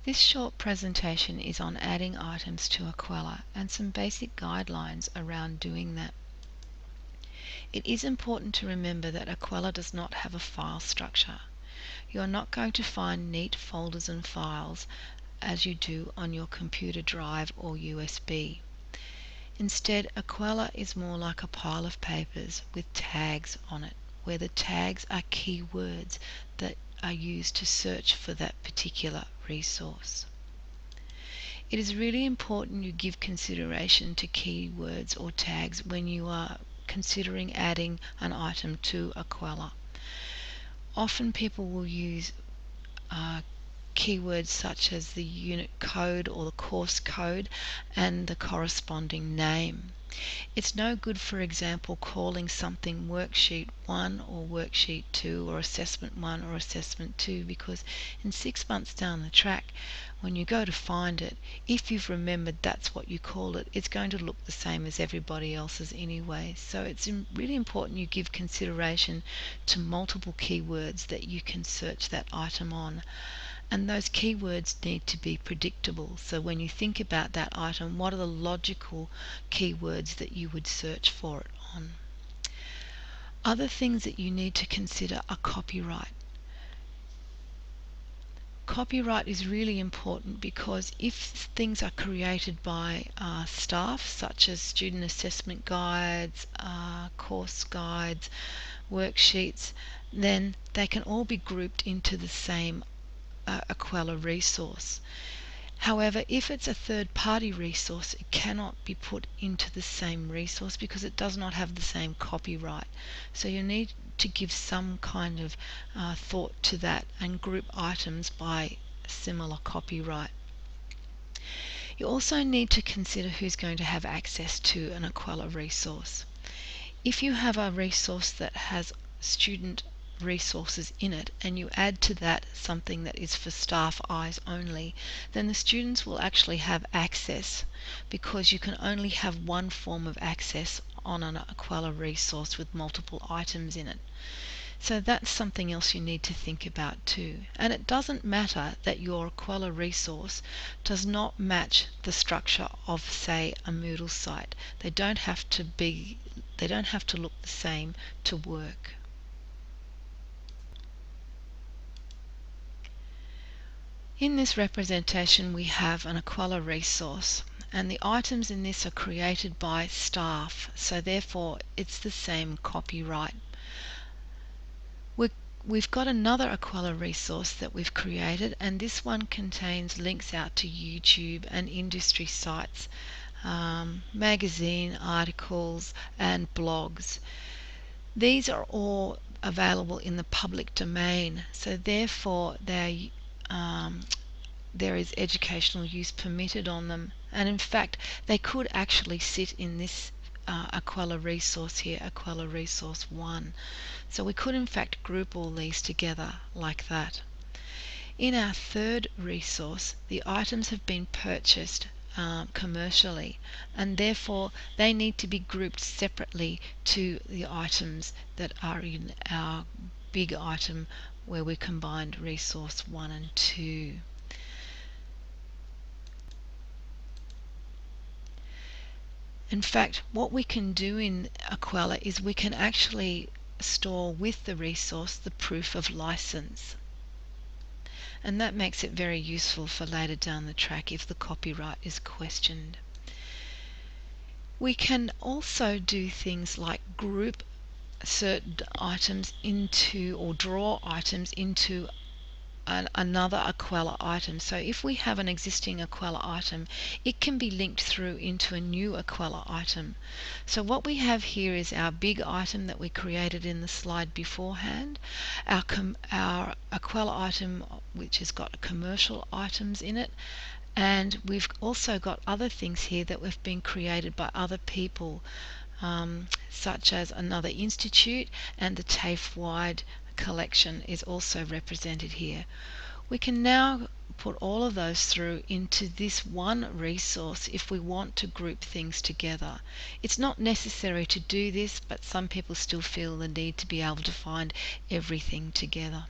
This short presentation is on adding items to Equella and some basic guidelines around doing that. It is important to remember that Equella does not have a file structure. You are not going to find neat folders and files as you do on your computer drive or USB. Instead, Equella is more like a pile of papers with tags on it, where the tags are keywords that are used to search for that particular resource. It is really important you give consideration to keywords or tags when you are considering adding an item to Equella. Often people will use keywords such as the unit code or the course code and the corresponding name. It's no good, for example, calling something worksheet 1 or worksheet 2 or assessment 1 or assessment 2, because in 6 months down the track, when you go to find it, if you've remembered that's what you called it, it's going to look the same as everybody else's anyway. So it's really important you give consideration to multiple keywords that you can search that item on. And those keywords need to be predictable. So when you think about that item, what are the logical keywords that you would search for it on? Other things that you need to consider are copyright. Copyright is really important because if things are created by staff, such as student assessment guides, course guides, worksheets, then they can all be grouped into the same Equella resource. However, if it's a third-party resource, it cannot be put into the same resource because it does not have the same copyright. So you need to give some kind of thought to that and group items by similar copyright. You also need to consider who's going to have access to an Equella resource. If you have a resource that has student resources in it and you add to that something that is for staff eyes only, then the students will actually have access, because you can only have one form of access on an Equella resource with multiple items in it. So that's something else you need to think about too. And it doesn't matter that your Equella resource does not match the structure of, say, a Moodle site. They don't have to look the same to work. In this representation we have an Equella resource, and the items in this are created by staff, so therefore it's the same copyright. We've got another Equella resource that we've created, and this one contains links out to YouTube and industry sites, magazine articles and blogs. These are all available in the public domain, so therefore there is educational use permitted on them, and in fact they could actually sit in this Equella resource here, Equella resource 1. So we could in fact group all these together like that. In our third resource, the items have been purchased commercially, and therefore they need to be grouped separately to the items that are in our big item where we combined resource 1 and 2. In fact, what we can do in Equella is we can actually store with the resource the proof of license. And that makes it very useful for later down the track if the copyright is questioned. We can also do things like group certain items into, or draw items into another Equella item. So if we have an existing Equella item, it can be linked through into a new Equella item. So what we have here is our big item that we created in the slide beforehand, our Equella item which has got commercial items in it, and we've also got other things here that have been created by other people, such as another institute, and the TAFE-wide collection is also represented here. We can now put all of those through into this one resource if we want to group things together. It's not necessary to do this, but some people still feel the need to be able to find everything together.